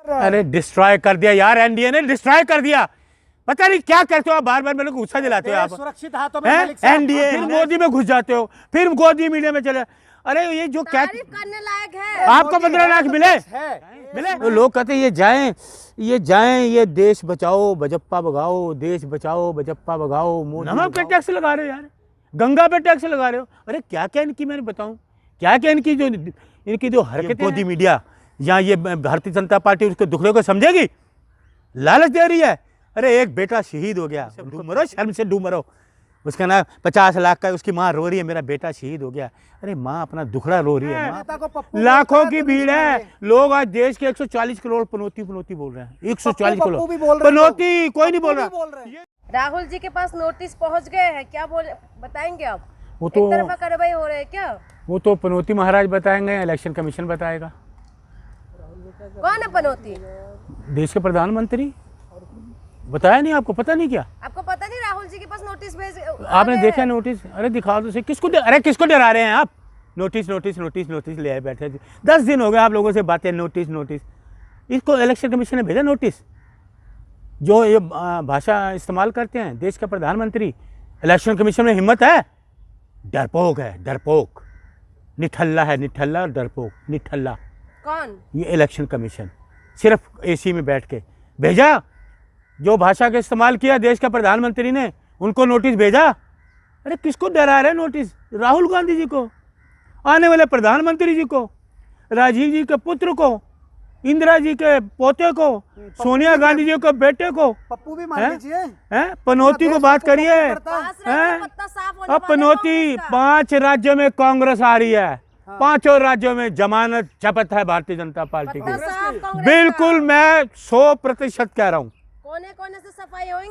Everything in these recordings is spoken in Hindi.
अरे डिस्ट्रॉय कर दिया यार, एनडीए ने डिस्ट्रॉय कर दिया। पता नहीं क्या करते हो आप, बार बार मेरे को गुस्सा दिलाते हो आप। सुरक्षित हाथों में एनडीए, फिर मोदी में घुस जाते हो, फिर मोदी मीडिया में चले। अरे ये जो क्या करने लायक है, आपको 15 लाख मिले तो लोग कहते हैं ये जाएं, ये देश बचाओ बजप्पा भगाओ, देश बचाओ बजप्पा भगाओ। नमक पे टैक्स लगा रहे हो यार, गंगा पे टैक्स लगा रहे हो। अरे क्या क्या इनकी, मैंने बताऊं क्या क्या इनकी जो हरकतें, मोदी मीडिया या ये भारतीय जनता पार्टी उसके दुखड़े को समझेगी, लालच दे रही है। अरे एक बेटा शहीद हो गया, डूब मरो, शर्म से डूब मरो। उसका ना 50 लाख का, उसकी माँ रो रही है मेरा बेटा शहीद हो गया। अरे माँ अपना दुखड़ा रो रही है, लाखों की भीड़ है। लोग आज देश के 140 करोड़ पनौती बोल रहे हैं, 140 करोड़ पनौती, कोई नहीं बोल रहा। राहुल जी के पास नोटिस पहुंच गए हैं, क्या बताएंगे आप? वो तो एक तरफा कार्रवाई हो रही है क्या? वो तो पनौती महाराज बताएंगे, इलेक्शन कमीशन बताएगा। कौन है पनौती? देश के प्रधानमंत्री। बताया नहीं आपको, पता नहीं क्या? आपको पता नहीं राहुल जी के पास नोटिस भेज? आपने देखा नोटिस? अरे दिखाओ तो सही, किसको डरा रहे हैं आप? नोटिस ले आए बैठे। 10 दिन हो गए आप लोगों से बातें, नोटिस। इसको इलेक्शन कमीशन ने भेजा नोटिस। जो ये भाषा इस्तेमाल करते हैं देश का प्रधानमंत्री, इलेक्शन कमीशन में हिम्मत है? डरपोक है, डरपोक, निठल्ला है, निठल्ला, डरपोक, निठल्ला। कौन? ये इलेक्शन कमीशन, सिर्फ एसी में बैठ के भेजा। जो भाषा का इस्तेमाल किया देश का प्रधानमंत्री ने, उनको नोटिस भेजा। अरे किसको डरा रहे नोटिस? राहुल गांधी जी को, आने वाले प्रधानमंत्री जी को, राजीव जी के पुत्र को, इंदिरा जी के पोते को, सोनिया गांधी जी के बेटे को। पप्पू भी मान लीजिए, पनौती को बात करिए। अब पनौती 5 राज्यों में कांग्रेस आ रही है, 5 राज्यों में जमानत जब्त है भारतीय जनता पार्टी की। बिल्कुल मैं 100% कह रहा हूँ। कोने से सफाई होगी,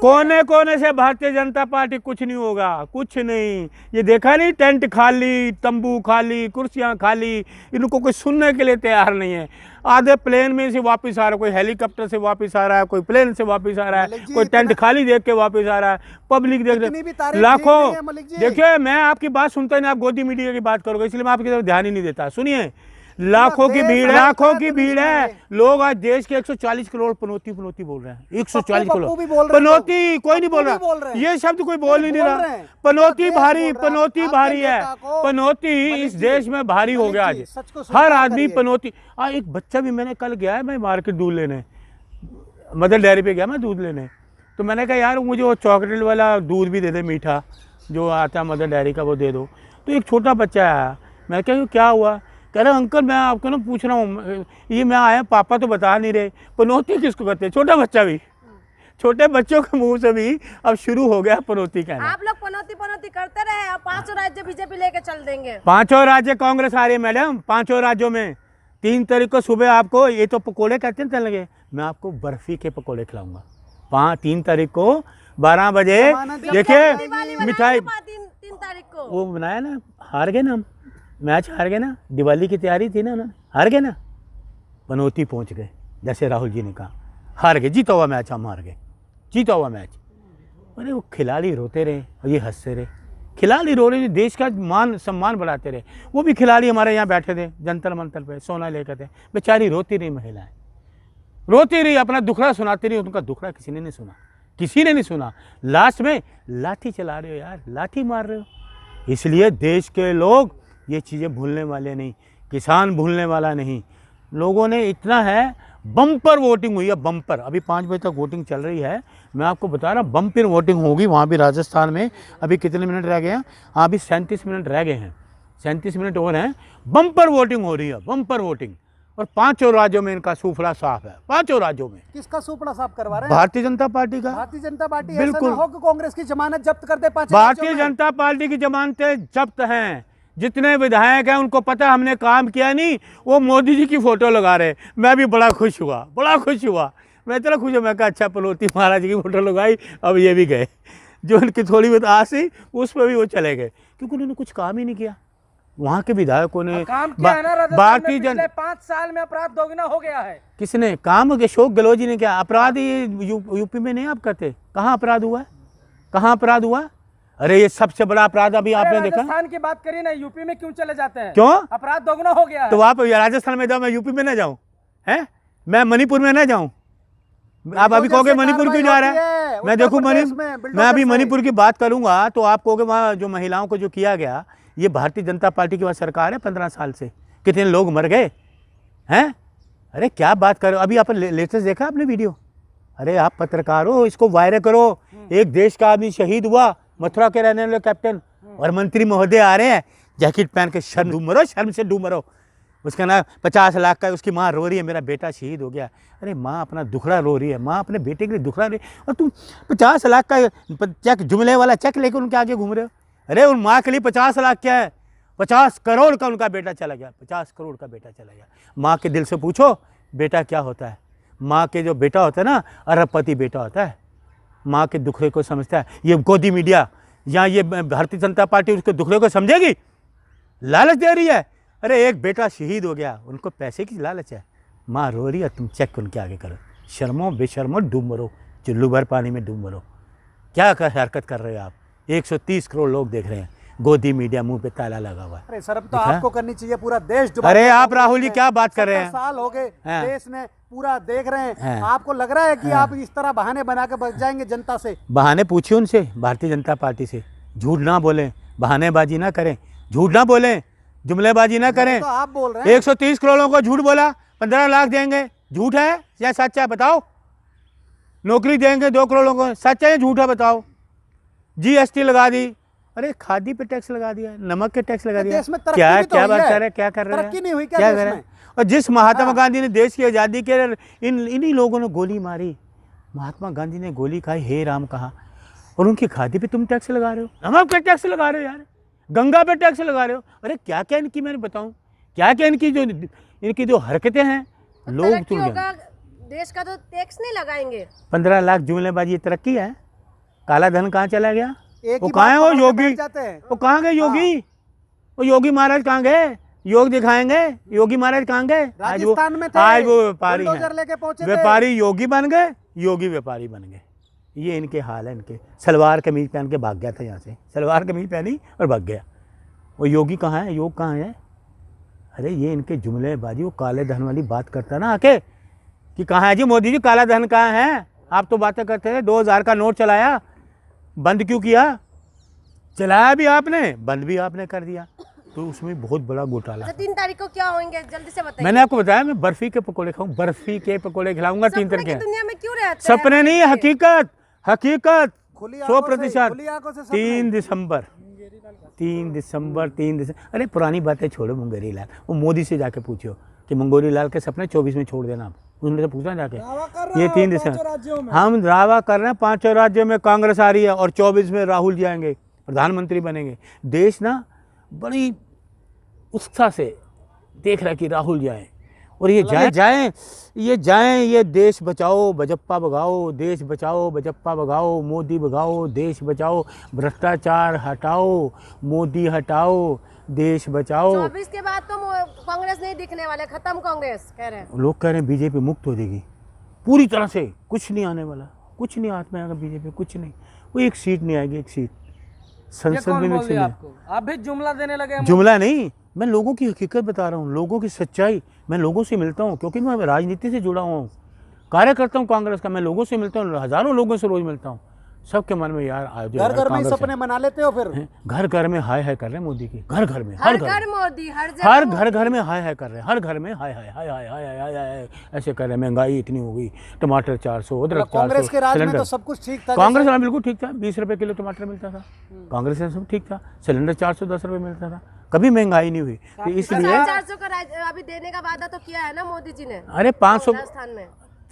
कोने से भारतीय जनता पार्टी। कुछ नहीं होगा, कुछ नहीं। ये देखा नहीं, टेंट खाली, तंबू खाली, कुर्सियां खाली, इनको कोई सुनने के लिए तैयार नहीं है। आधे प्लेन में से वापस आ रहा है, कोई हेलीकॉप्टर से वापस आ रहा है, कोई प्लेन से वापस आ रहा है, कोई टेंट खाली देख के वापस आ रहा है। पब्लिक देख रहे लाखों। देखिए मैं आपकी बात सुनता नहीं, आप गोदी मीडिया की बात करोगे, इसलिए मैं आपकी तरफ ध्यान ही नहीं देता। सुनिए, लाखों की भीड़ है। लोग आज देश के 140 करोड़ पनौती बोल रहे हैं, 140 करोड़ पनौती, कोई नहीं बोल रहा। ये शब्द कोई बोल ही नहीं रहा। पनौती भारी है। पनौती इस देश में भारी हो गया आज, हर आदमी पनौती। एक बच्चा भी, मैंने कल गया है मैं मार्केट दूध लेने, मदर डेयरी पे गया मैं दूध लेने, तो मैंने कहा यार मुझे वो चॉकलेट वाला दूध भी दे दे, मीठा जो आता है मदर डेयरी का, वो दे दो। तो एक छोटा बच्चा आया, मैं कहा क्या हुआ? कह रहे अंकल मैं आपको ना पूछ रहा हूँ, ये मैं आया, पापा तो बता नहीं रहे, पनौती किसको कहते हैं? छोटा बच्चा भी, छोटे बच्चों के मुंह से भी अब शुरू हो गया पनौती कहना। आप लोग पनौती करते रहे, अब 5 राज्य बीजेपी लेके चल देंगे। 5 राज्य कांग्रेस आ रही है मैडम, 5 राज्यों में। 3 तारीख को सुबह आपको, ये तो पकोड़े कहते हैं लगे, मैं आपको बर्फी के पकोड़े खिलाऊंगा। 3 तारीख को 12 बजे। देखिए मिठाई 3 तारीख को वो बनाया ना, हार गए ना हम, मैच हार गए ना, दिवाली की तैयारी थी ना, हार गए ना, पनौती पहुंच गए। जैसे राहुल जी ने कहा हार गए, जीता हुआ मैच हम हार गए, जीता हुआ मैच। अरे वो खिलाड़ी रोते रहे और ये हंसते रहे, खिलाड़ी रो रहे, देश का मान सम्मान बढ़ाते रहे। वो भी खिलाड़ी हमारे यहाँ बैठे थे जंतर मंतर पे, सोना लेकर थे, बेचारी रोती रही, महिलाएं रोती रही, अपना दुखड़ा सुनाती रही। उनका दुखड़ा किसी ने नहीं सुना, किसी ने नहीं सुना। लास्ट में लाठी चला रहे हो यार, लाठी मार रहे हो। इसलिए देश के लोग ये चीज़ें भूलने वाले नहीं, किसान भूलने वाला नहीं। लोगों ने इतना है, बम्पर वोटिंग हुई है, बम्पर। अभी 5 बजे तक वोटिंग चल रही है, मैं आपको बता रहा, बम्पर वोटिंग होगी वहाँ भी राजस्थान में। अभी कितने मिनट रह गए हैं? हाँ अभी 37 मिनट रह गए हैं, 37 मिनट और हैं। बम्पर वोटिंग हो रही है, बम्पर वोटिंग। और 5 राज्यों में इनका सूफड़ा साफ है, 5 राज्यों में। किसका सूफड़ा साफ करवा रहे हैं? भारतीय जनता पार्टी का। भारतीय जनता पार्टी बिल्कुल। ऐसा ना हो कि कांग्रेस की जमानत जब्त कर दे। भारतीय जनता पार्टी की जमानतें जब्त हैं। जितने विधायक हैं उनको पता हमने काम किया नहीं, वो मोदी जी की फोटो लगा रहे। मैं भी बड़ा खुश हुआ, मैं इतना खुश हुआ। मैं कहा अच्छा पनौती महाराज की फोटो लगाई, अब ये भी गए। जो उनकी थोड़ी बहुत आस थी उस पर भी वो चले गए, क्योंकि उन्होंने कुछ काम ही नहीं किया। वहाँ के विधायकों ने भारतीय जनता 5 साल में अपराध दोगुना हो गया है। किसने काम? अशोक गहलोत जी ने किया। अपराध ये यूपी में नहीं आप कहते, कहाँ अपराध हुआ? कहाँ अपराध हुआ? अरे ये सबसे बड़ा अपराध अभी आपने देखा। राजस्थान की बात करिए ना, यूपी में क्यों चले जाते हैं? क्यों? अपराध दोगुना हो गया है। तो आप राजस्थान में जाओ, मैं यूपी में ना जाऊं? हैं? मैं मणिपुर में ना जाऊं? आप अभी कहोगे मणिपुर क्यों जा रहा है? मैं देखूं मैं अभी मणिपुर की बात करूंगा तो आप कहोगे वहाँ जो महिलाओं को जो किया गया, ये भारतीय जनता पार्टी की वहाँ सरकार है 15 साल से, कितने लोग मर गए हैं? अरे क्या बात करो, अभी आप लेटेस्ट देखा आपने वीडियो? अरे आप पत्रकार हो, इसको वायरल करो। एक देश का आदमी शहीद हुआ, मथुरा के रहने वाले कैप्टन, और मंत्री महोदय आ रहे हैं जैकेट पहन के, शर्म डूब मरो, शर्म से डूब मरो। उसका ना 50 लाख का, उसकी माँ रो रही है मेरा बेटा शहीद हो गया। अरे माँ अपना दुखड़ा रो रही है, माँ अपने बेटे के लिए दुखड़ा रही है, और तुम 50 लाख का चेक, जुमले वाला चेक लेकर उनके आगे घूम रहे हो। अरे उन माँ के लिए 50 लाख क्या है? 50 करोड़ का उनका बेटा चला गया, 50 करोड़ का बेटा चला गया। माँ के दिल से पूछो बेटा क्या होता है। माँ के जो बेटा होता है ना, अरबपति बेटा होता है, माँ के दुखड़े को समझता है। ये गोदी मीडिया या ये भारतीय जनता पार्टी उसके दुखड़े को समझेगी? लालच दे रही है। अरे एक बेटा शहीद हो गया, उनको पैसे की लालच है, माँ रो रही है, तुम चेक उनके आगे करो। शर्मो बेशर्मो, डूब मरो, चुल्लू भर पानी में डूब मरो। क्या हरकत कर रहे हो आप? 130 करोड़ लोग देख रहे हैं, गोदी मीडिया मुंह पे ताला लगा हुआ है। अरे सर, अब तो आपको करनी चाहिए, पूरा देश। अरे आप राहुल जी क्या बात कर रहे हैं? 70 साल हो गए देश में, पूरा देख रहे हैं। आपको लग रहा है कि आप इस तरह बहाने बना के बच जाएंगे जनता से? बहाने पूछिए उनसे, भारतीय जनता पार्टी से। झूठ ना बोलें, बहानेबाजी ना करें, झूठ ना बोलें, जुमलेबाजी ना करें। तो आप बोल रहे हैं 130 करोड़ों को झूठ बोला, 15 लाख देंगे, झूठ है या सच है बताओ? नौकरी देंगे 2 करोड़ों को, सच है या झूठ है बताओ? जीएसटी लगा दी, अरे खादी पे टैक्स लगा दिया, नमक के टैक्स लगा दिया। क्या क्या बात कर रहे हैं? क्या कर रहे हैं? तरक्की नहीं हुई क्या कर देश रहे में? हैं? और जिस महात्मा गांधी ने देश की आज़ादी के इन्हीं लोगों ने गोली मारी, महात्मा गांधी ने गोली खाई, हे राम कहा, और उनकी खादी पे तुम टैक्स लगा रहे हो, नमक पे टैक्स लगा रहे हो यार, गंगा पे टैक्स लगा रहे हो। अरे क्या क्या इनकी, मैंने बताऊं क्या क्या इनकी जो हरकतें हैं, लोग तरक्की होगा देश का तो टैक्स नहीं लगाएंगे। 15 लाख जुमलेबाजी, ये तरक्की है? काला धन कहाँ चला गया? एक वो ही कहाँ है? वो बात योगी, जाते हैं। वो कहाँ गए योगी? वो योगी महाराज कहाँ गए? योग दिखाएंगे, योगी महाराज कहाँ गए? राजस्थान में थे, आज वो व्यापारी बुलडोजर लेके पहुंचे हैं, थे। व्यापारी योगी बन गए, योगी व्यापारी बन गए। ये इनके हाल है। इनके सलवार कमीज पहन के भाग गया था यहाँ से, सलवार कमीज पहनी और भाग गया। वो योगी कहाँ है? योग कहाँ है? अरे ये इनके जुमलेबाजी, वो काले धन वाली बात करता ना आके कि कहाँ है जी मोदी जी, काला धन कहाँ है? आप तो बातें करते थे, 2000 का नोट चलाया, बंद क्यों किया? चलाया भी आपने, बंद भी आपने कर दिया, तो उसमें बहुत बड़ा घोटाला। 3 तारीख को क्या होंगे जल्दी से बताइए। मैंने आपको बताया, मैं बर्फी के पकौड़े खाऊं, बर्फी के पकौड़े खिलाऊंगा 3 तारीख के। दुनिया में क्यों रहते हैं? सपने नहीं, हकीकत, हकीकत 100%। 3 दिसंबर 3 दिसंबर 3 दिसंबर। अरे पुरानी बातें छोड़ो मुंगेरी लाल, वो मोदी से जाके पूछो कि मंगोरी लाल के सपने 24 में छोड़ देना। आप उनसे पूछना जाके, ये 3 दिसंबर हम दावा कर रहे हैं 5 राज्यों में कांग्रेस आ रही है और 24 में राहुल जी आएंगे, प्रधानमंत्री बनेंगे। देश ना बड़ी उत्साह से देख रहा है कि राहुल जी आए, और ये जाएं, ये देश बचाओ बजप्पा भगाओ, देश बचाओ बजप्पा भगाओ, मोदी भगाओ देश बचाओ, भ्रष्टाचार हटाओ मोदी हटाओ, देश बचाओ। 24 के बाद तो कांग्रेस नहीं दिखने वाले, खत्म कांग्रेस कह रहे हैं। लोग कह रहे हैं बीजेपी मुक्त हो जाएगी पूरी तरह से, कुछ नहीं आने वाला, कुछ नहीं हाथ में आएगा बीजेपी, कुछ नहीं। वो एक सीट नहीं आएगी, एक सीट संसद में नहीं। आप भी जुमला देने लगे? जुमला नहीं, मैं लोगों की हकीकत बता रहा हूँ, लोगों की सच्चाई। मैं लोगों से मिलता हूँ क्योंकि मैं राजनीति से जुड़ा हुआ हूँ, कार्य करता हूँ कांग्रेस का। मैं लोगों से मिलता हूँ, हज़ारों लोगों से रोज मिलता हूँ। सबके मन में यार घर घर में सपने मना लेते हो फिर? घर घर में हाय हाय कर रहे हैं मोदी की, घर घर में, हर घर मोदी, हर घर में हाय हाय कर रहे हैं, हर घर में हाय हाय हाय हाय हाय हाय हाय ऐसे कर रहे हैं। महंगाई इतनी हो गई, टमाटर 400, अदरक 400। कांग्रेस के राज में तो सब कुछ ठीक था। कांग्रेस में बिल्कुल ठीक था, 20 रुपए किलो टमाटर मिलता था, कांग्रेस में सब ठीक था। सिलेंडर 410 रुपए मिलता था, कभी महंगाई नहीं हुई। तो इसलिए 400 का अभी देने का वादा तो किया है ना मोदी जी ने। अरे 500 राजस्थान में।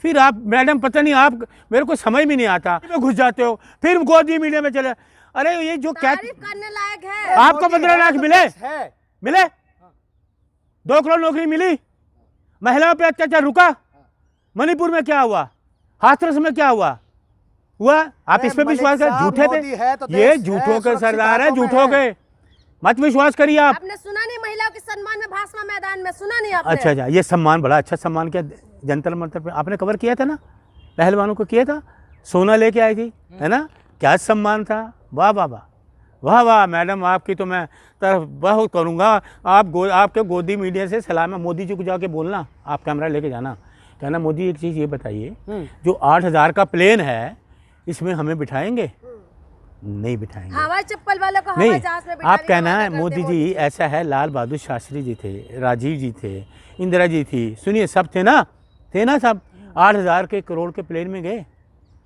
फिर आप मैडम पता नहीं, आप मेरे को समझ में नहीं आता, घुस जाते हो फिर गोदी मीडिया में चले। अरे ये जो क्या करने लायक है, आपको 15 लाख मिले 2 करोड़ नौकरी मिली, महिलाओं पे अत्याचार रुका, मणिपुर में क्या हुआ, हाथरस में क्या हुआ? आप इस पे विश्वास करें? झूठे पे, ये झूठों के सरदार है, झूठों के मत विश्वास करिए। आपने सुना नहीं महिलाओं के सम्मान में भाषमा मैदान में, सुना नहीं आपने? अच्छा, ये सम्मान बड़ा अच्छा सम्मान किया जंतर मंतर पे, आपने कवर किया था ना, पहलवानों को किया था, सोना लेके आई थी, है ना, क्या सम्मान था। वाह वाह वाह वाह वाह मैडम, आपकी तो मैं तरफ बहुत करूँगा। आपके गोदी मीडिया से सलाम है, मोदी जी को जाके बोलना, आप कैमरा लेके जाना कहना मोदी एक चीज़ ये बताइए, जो 8,000 का प्लेन है इसमें हमें बिठाएंगे? नहीं बिठाएंगे। हवाई चप्पल वालों को हवाई नहीं, जहाज में बिठा आप दिया, कहना वादा है करते मोदी जी ऐसा है, लाल बहादुर शास्त्री जी थे, राजीव जी थे, इंदिरा जी थी, सुनिए सब थे ना सब। 8,000 के करोड़ के प्लेन में गए,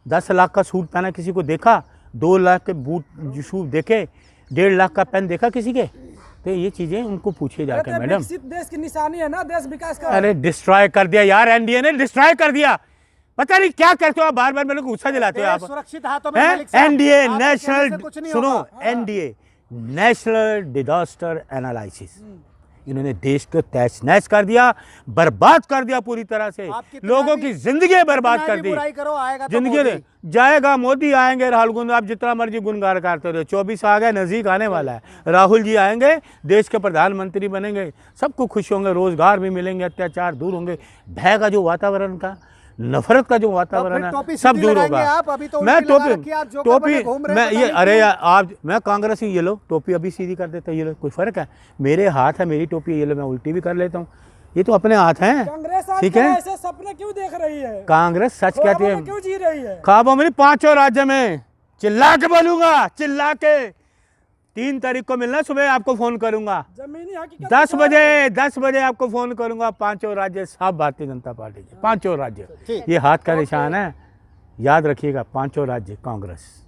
10 लाख का सूट पहना किसी को देखा? 2 लाख के बूट शूज देखे? 1.5 लाख का पेन देखा किसी के? तो ये चीज़ें उनको पूछिए जाकर मैडम। विकसित देश की निशानी है ना, देश विकास का। अरे डिस्ट्रॉय कर दिया यार, एनडीए ने डिस्ट्रॉय कर दिया। पता नहीं क्या करते हो आप, बार बार मेरे को गुस्सा दिलाते हो आप। सुरक्षित हाथों में मलिक साहब, एनडीए आपके कहने से नेशनल, कुछ नहीं सुनो, होगा। एनडीए नेशनल डिजास्टर एनालिसिस, इन्होंने देश को तहस नहस कर दिया, बर्बाद कर दिया पूरी तरह से, आप कितना लोगों भी- की जिंदगी बर्बाद कितना कर भी दी। बुराई करो, आएगा तो जिंदगी मोदी। जाएगा मोदी, आएंगे राहुल गांधी, आप जितना मर्जी गुनगार करते रहो, 24 आ गए, नजदीक आने वाला है, राहुल जी आएंगे, देश के प्रधानमंत्री बनेंगे, सबको खुश होंगे, रोजगार भी मिलेंगे, अत्याचार दूर होंगे, भय का जो वातावरण का, नफरत का जो वातावरण फिर टोपी है, सब सीधी दूर लगाएंगे होगा। आप, अभी तो मैं उल्टी लगा टोपी रखी है, आप जोकर बने घूम रहे हैं, मैं पता ये नहीं अरे क्यों। यार आप, मैं कांग्रेस ही, ये लो टोपी अभी सीधी कर देता हूँ, ये लो, कोई फर्क है? मेरे हाथ है, मेरी टोपी, ये लो मैं उल्टी भी कर लेता हूँ, ये तो अपने हाथ हैं। कांग्रेस आज ठीक है, ऐसे सपने क्यों देख रही है? कांग्रेस सच कहती ख्वाबों में है, क्यों जी रही है? ख्वाबों में नहीं, 5 राज्य में चिल्ला के बोलूंगा, चिल्ला के। 3 तारीख को मिलना, सुबह आपको फोन करूंगा, जमीनी हकीकत 10 बजे आपको फोन करूंगा। 5 राज्य सब भारतीय जनता पार्टी के, 5 राज्य, ये हाथ का निशान है, याद रखिएगा, 5 राज्य कांग्रेस।